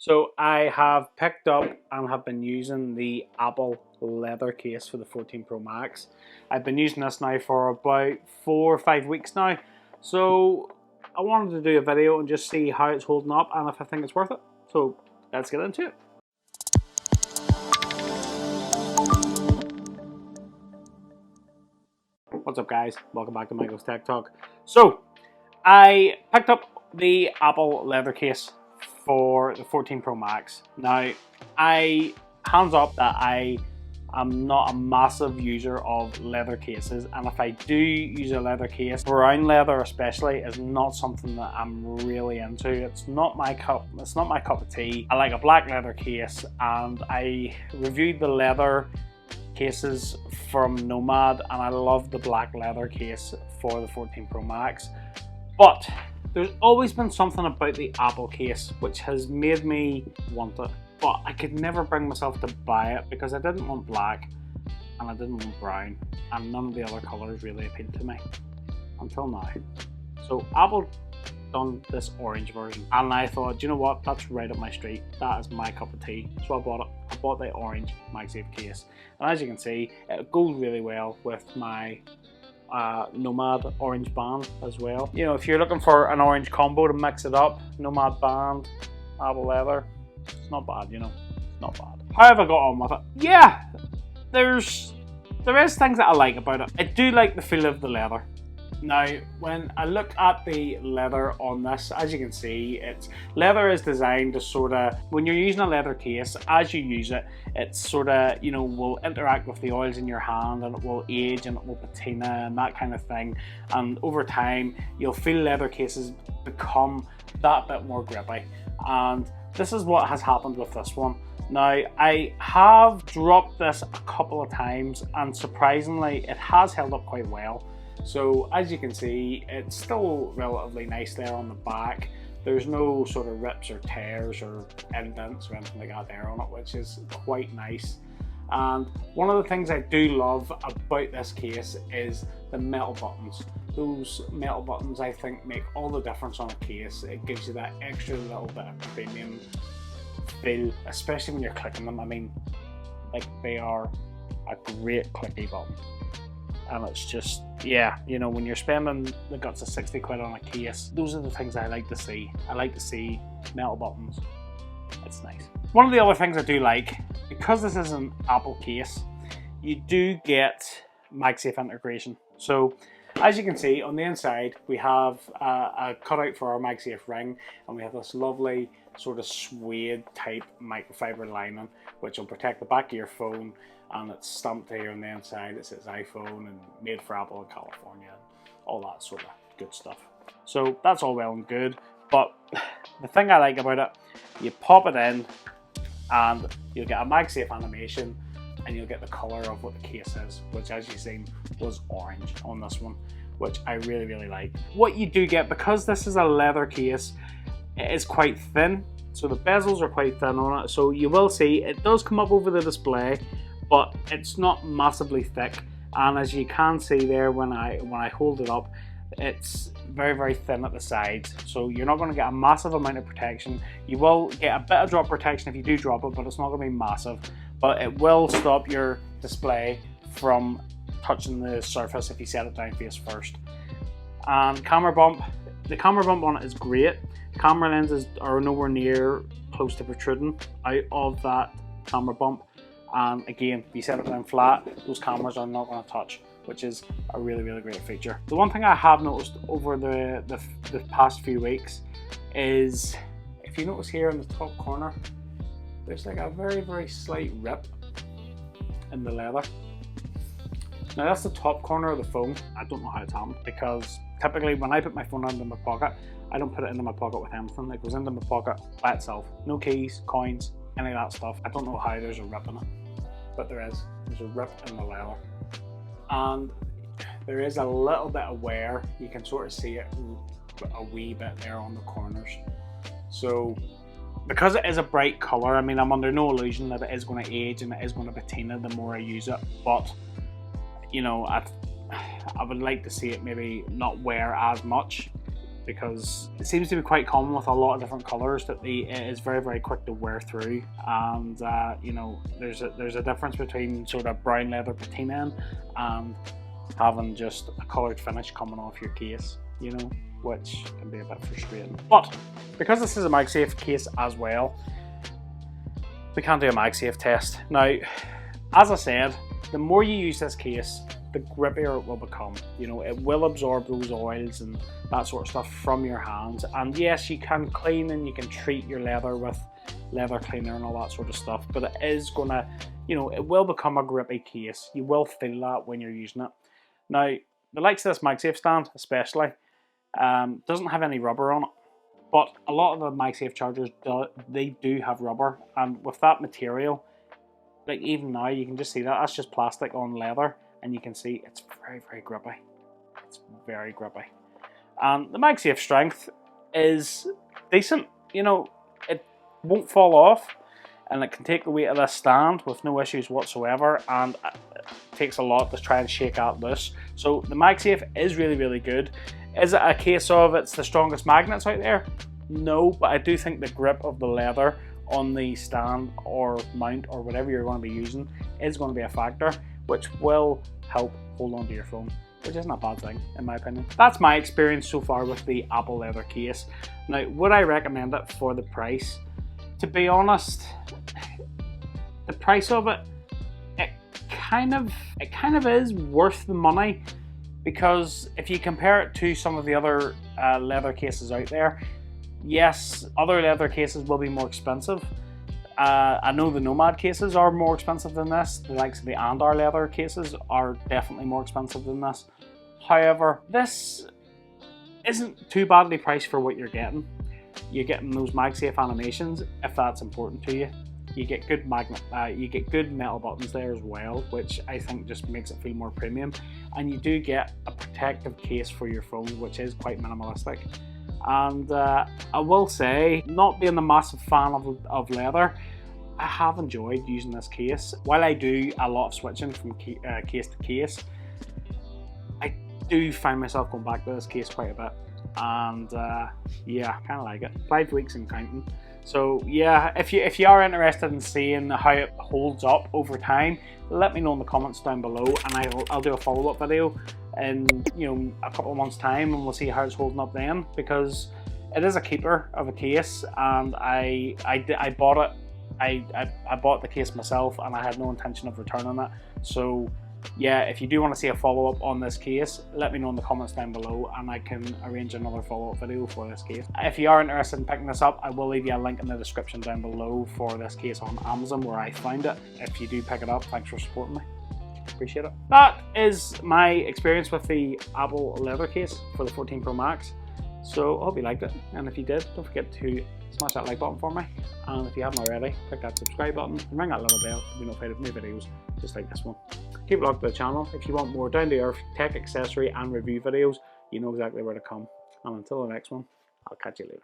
So I have picked up and have been using the Apple leather case for the 14 Pro Max. I've been using this now for about 4 or 5 weeks now. So I wanted to do a video and just see how it's holding up and if I think it's worth it. So let's get into it. What's up guys? Welcome back to Michael's Tech Talk. So I picked up the Apple leather case for the 14 Pro Max. Now, hands up that I am not a massive user of leather cases, and if I do use a leather case, brown leather especially is not something that I'm really into. It's not my cup of tea. I like a black leather case, and I reviewed the leather cases from Nomad and I love the black leather case for the 14 Pro Max. But there's always been something about the Apple case which has made me want it, but I could never bring myself to buy it because I didn't want black and I didn't want brown, and none of the other colours really appealed to me until now. So Apple done this orange version and I thought, you know what, that's right up my street, that is my cup of tea. So I bought it. I bought the orange Magsafe case, and as you can see it goes really well with my Nomad orange band as well. You know, if you're looking for an orange combo to mix it up, Nomad band, Apple leather, it's not bad, you know, it's not bad. How have I got on with it? Yeah, there is things that I like about it. I do like the feel of the leather. Now, when I look at the leather on this, as you can see, leather is designed to sort of, when you're using a leather case, as you use it, it's sort of, you know, will interact with the oils in your hand and it will age and it will patina and that kind of thing. And over time, you'll feel leather cases become that bit more grippy. And this is what has happened with this one. Now, I have dropped this a couple of times and surprisingly, it has held up quite well. So as you can see, it's still relatively nice there on the back. There's no sort of rips or tears or indents or anything like that there on it, which is quite nice. And one of the things I do love about this case is the metal buttons. Those metal buttons, I think, make all the difference on a case. It gives you that extra little bit of premium feel, especially when you're clicking them. I mean, like, they are a great clicky button. And it's just, yeah, you know, when you're spending the guts of 60 quid on a case, those are the things I like to see. I like to see metal buttons. It's nice. One of the other things I do like, because this is an Apple case, you do get Magsafe integration. So, as you can see, on the inside, we have a cutout for our Magsafe ring, and we have this lovely sort of suede type microfiber lining, which will protect the back of your phone, and it's stamped here on the inside. It says iPhone and made for Apple in California, and all that sort of good stuff. So that's all well and good, but the thing I like about it, you pop it in, and you'll get a Magsafe animation, and you'll get the color of what the case is, which as you've seen was orange on this one, which I really, really like. What you do get, because this is a leather case, it is quite thin, so the bezels are quite thin on it, so you will see it does come up over the display, but it's not massively thick, and as you can see there when I hold it up, it's very, very thin at the sides, so you're not going to get a massive amount of protection. You will get a bit of drop protection if you do drop it, but it's not going to be massive. But it will stop your display from touching the surface if you set it down face first. And camera bump, the camera bump on it is great. Camera lenses are nowhere near close to protruding out of that camera bump. And again, if you set it down flat, those cameras are not going to touch, which is a really, really great feature. The one thing I have noticed over the past few weeks is, if you notice here in the top corner, there's like a very, very slight rip in the leather. Now that's the top corner of the phone. I don't know how it's happened, because typically when I put my phone into my pocket, I don't put it into my pocket with anything. It goes into my pocket by itself. No keys, coins, any of that stuff. I don't know how there's a rip in it, but there is. There's a rip in the leather. And there is a little bit of wear. You can sort of see it a wee bit there on the corners. So because it is a bright colour, I mean, I'm under no illusion that it is going to age and it is going to patina the more I use it, but you know, I would like to see it maybe not wear as much because it seems to be quite common with a lot of different colours that it is very, very quick to wear through. And you know, there's a difference between sort of brown leather patina and having just a coloured finish coming off your case, you know, which can be a bit frustrating. But because this is a Magsafe case as well, we can do a Magsafe test. Now, as I said, the more you use this case, the grippier it will become. You know, it will absorb those oils and that sort of stuff from your hands. And yes, you can clean and you can treat your leather with leather cleaner and all that sort of stuff, but it is gonna, you know, it will become a grippy case. You will feel that when you're using it. Now, the likes of this Magsafe stand especially, doesn't have any rubber on it, but a lot of the Magsafe chargers they do have rubber, and with that material, like even now you can just see that's just plastic on leather, and you can see it's very, very grippy. It's very grippy. And the Magsafe strength is decent. You know, it won't fall off, and it can take the weight of this stand with no issues whatsoever, and it takes a lot to try and shake out loose. So the Magsafe is really, really good. Is it a case of it's the strongest magnets out there? No, but I do think the grip of the leather on the stand or mount or whatever you're going to be using is going to be a factor, which will help hold on to your phone, which isn't a bad thing in my opinion. That's my experience so far with the Apple leather case. Now, would I recommend it for the price? To be honest, the price of it, it kind of is worth the money, because if you compare it to some of the other leather cases out there, yes, other leather cases will be more expensive. I know the Nomad cases are more expensive than this. The likes of the Andar leather cases are definitely more expensive than this. However, this isn't too badly priced for what you're getting. You're getting those Magsafe animations, if that's important to you. You get good you get good metal buttons there as well, which I think just makes it feel more premium. And you do get a protective case for your phone, which is quite minimalistic. And I will say, not being a massive fan of leather, I have enjoyed using this case. While I do a lot of switching from case to case, I do find myself going back to this case quite a bit. And yeah, kind of like it. 5 weeks and counting. So yeah, if you are interested in seeing how it holds up over time, let me know in the comments down below, and I'll do a follow-up video in, you know, a couple of months' time, and we'll see how it's holding up then, because it is a keeper of a case, and I bought it. I bought the case myself, and I had no intention of returning it. So yeah, if you do want to see a follow-up on this case, let me know in the comments down below, and I can arrange another follow-up video for this case. If you are interested in picking this up, I will leave you a link in the description down below for this case on Amazon, where I found it. If you do pick it up, thanks for supporting me. Appreciate it. That is my experience with the Apple leather case for the 14 Pro Max. So I hope you liked it, and if you did, don't forget to smash that like button for me, and if you haven't already, click that subscribe button and ring that little bell to be notified of new videos just like this one. Keep it locked to the channel if you want more down-to-earth tech, accessory and review videos. You know exactly where to come. And until the next one, I'll catch you later.